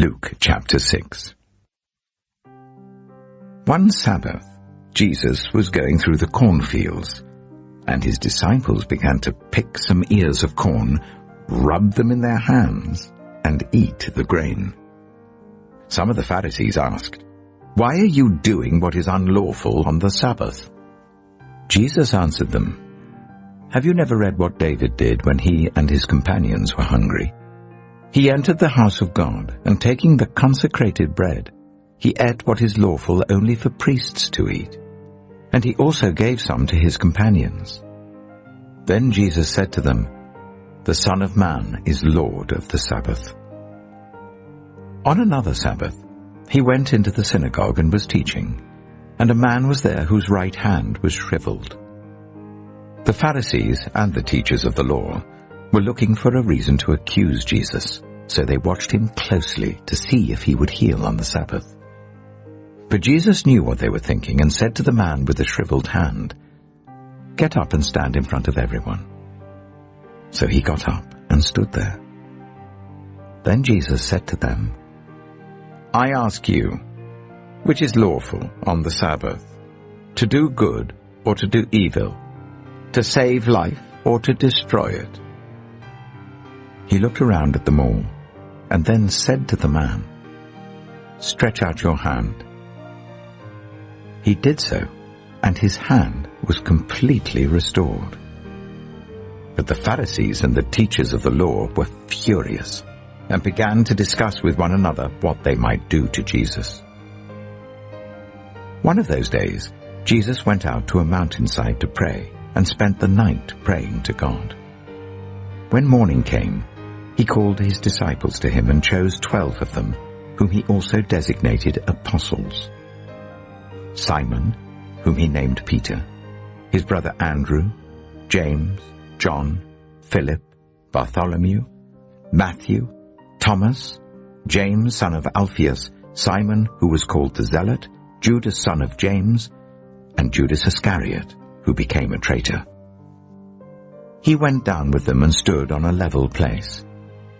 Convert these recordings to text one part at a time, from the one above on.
Luke chapter 6. One Sabbath, Jesus was going through the cornfields, and his disciples began to pick some ears of corn, rub them in their hands, and eat the grain. Some of the Pharisees asked, "Why are you doing what is unlawful on the Sabbath?" Jesus answered them, "Have you never read what David did when he and his companions were hungry? He entered the house of God, and taking the consecrated bread, he ate what is lawful only for priests to eat, and he also gave some to his companions." Then Jesus said to them, "The Son of Man is Lord of the Sabbath." On another Sabbath, he went into the synagogue and was teaching, and a man was there whose right hand was shriveled. The Pharisees and the teachers of the law were looking for a reason to accuse Jesus, so they watched him closely to see if he would heal on the Sabbath. But Jesus knew what they were thinking and said to the man with the shriveled hand, "Get up and stand in front of everyone." So he got up and stood there. Then Jesus said to them, "I ask you, which is lawful on the Sabbath, to do good or to do evil, to save life or to destroy it?" He looked around at them all, and then said to the man, "Stretch out your hand." He did so, and his hand was completely restored. But the Pharisees and the teachers of the law were furious, and began to discuss with one another what they might do to Jesus. One of those days, Jesus went out to a mountainside to pray, and spent the night praying to God. When morning came, he called his disciples to him and chose 12 of them, whom he also designated apostles. Simon, whom he named Peter, his brother Andrew, James, John, Philip, Bartholomew, Matthew, Thomas, James son of Alphaeus, Simon who was called the Zealot, Judas son of James, and Judas Iscariot, who became a traitor. He went down with them and stood on a level place.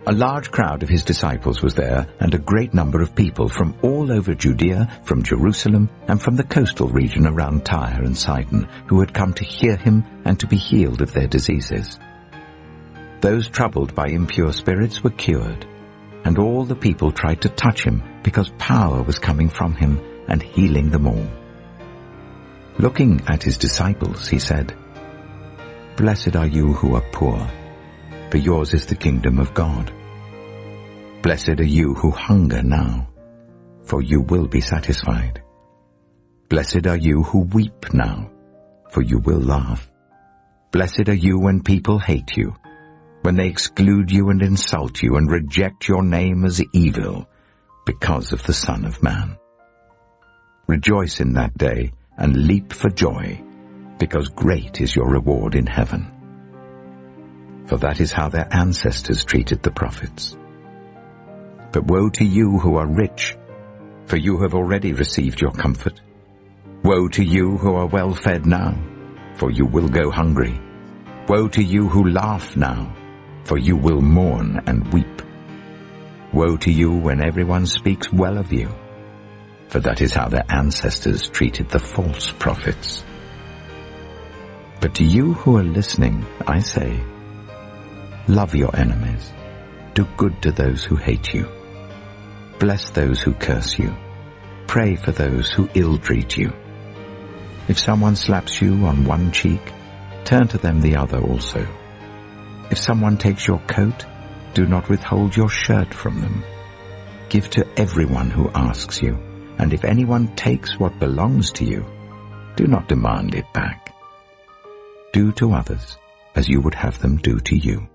A large crowd of his disciples was there, and a great number of people from all over Judea, from Jerusalem, and from the coastal region around Tyre and Sidon, who had come to hear him and to be healed of their diseases. Those troubled by impure spirits were cured, and all the people tried to touch him, because power was coming from him and healing them all. Looking at his disciples, he said, "Blessed are you who are poor, for yours is the kingdom of God. Blessed are you who hunger now, for you will be satisfied. Blessed are you who weep now, for you will laugh. Blessed are you when people hate you, when they exclude you and insult you and reject your name as evil because of the Son of Man. Rejoice in that day and leap for joy, because great is your reward in heaven. For that is how their ancestors treated the prophets. But woe to you who are rich, for you have already received your comfort. Woe to you who are well fed now, for you will go hungry. Woe to you who laugh now, for you will mourn and weep. Woe to you when everyone speaks well of you, for that is how their ancestors treated the false prophets. But to you who are listening, I say, love your enemies, do good to those who hate you, bless those who curse you, pray for those who ill-treat you. If someone slaps you on one cheek, turn to them the other also. If someone takes your coat, do not withhold your shirt from them. Give to everyone who asks you, and if anyone takes what belongs to you, do not demand it back. Do to others as you would have them do to you.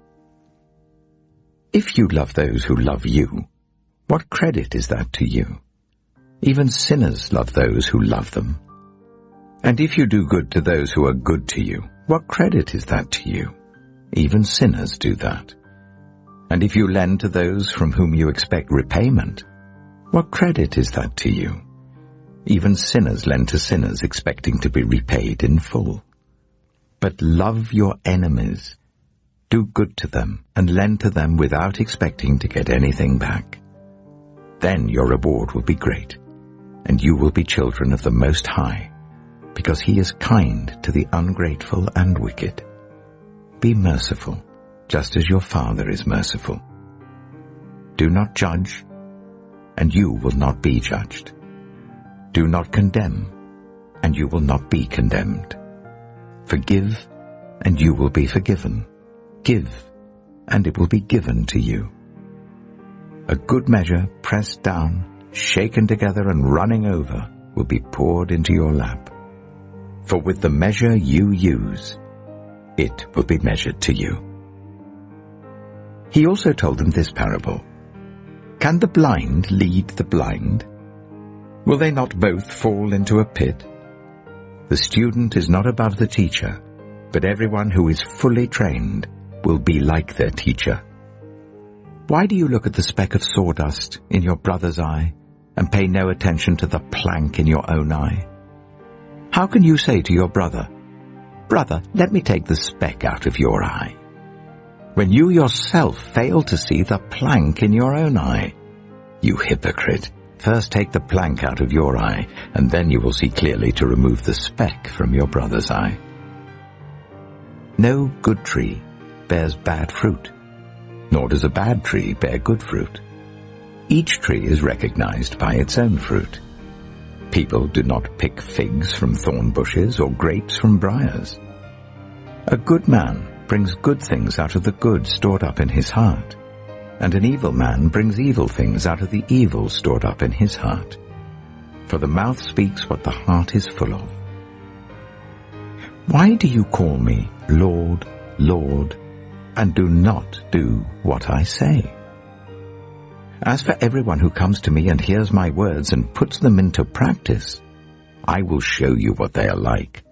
If you love those who love you, what credit is that to you? Even sinners love those who love them. And if you do good to those who are good to you, what credit is that to you? Even sinners do that. And if you lend to those from whom you expect repayment, what credit is that to you? Even sinners lend to sinners expecting to be repaid in full. But love your enemies. Do good to them and lend to them without expecting to get anything back. Then your reward will be great, and you will be children of the Most High, because he is kind to the ungrateful and wicked. Be merciful, just as your Father is merciful. Do not judge, and you will not be judged. Do not condemn, and you will not be condemned. Forgive, and you will be forgiven. Give, and it will be given to you. A good measure, pressed down, shaken together and running over, will be poured into your lap. For with the measure you use, it will be measured to you. He also told them this parable. Can the blind lead the blind? Will they not both fall into a pit? The student is not above the teacher, but everyone who is fully trained will be like their teacher. Why do you look at the speck of sawdust in your brother's eye and pay no attention to the plank in your own eye? How can you say to your brother, "Brother, let me take the speck out of your eye," when you yourself fail to see the plank in your own eye? You hypocrite! First take the plank out of your eye, and then you will see clearly to remove the speck from your brother's eye. No good tree bears bad fruit, nor does a bad tree bear good fruit. Each tree is recognized by its own fruit. People do not pick figs from thorn bushes or grapes from briars. A good man brings good things out of the good stored up in his heart, and an evil man brings evil things out of the evil stored up in his heart. For the mouth speaks what the heart is full of. Why do you call me Lord, Lord, and do not do what I say? As for everyone who comes to me and hears my words and puts them into practice, I will show you what they are like.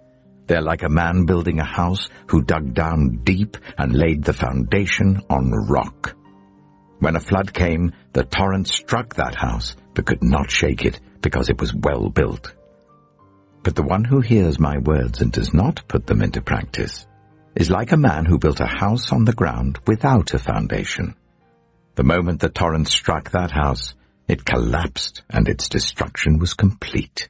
They are like a man building a house who dug down deep and laid the foundation on rock. When a flood came, the torrent struck that house, but could not shake it, because it was well built. But the one who hears my words and does not put them into practice is like a man who built a house on the ground without a foundation. The moment the torrent struck that house, it collapsed, and its destruction was complete.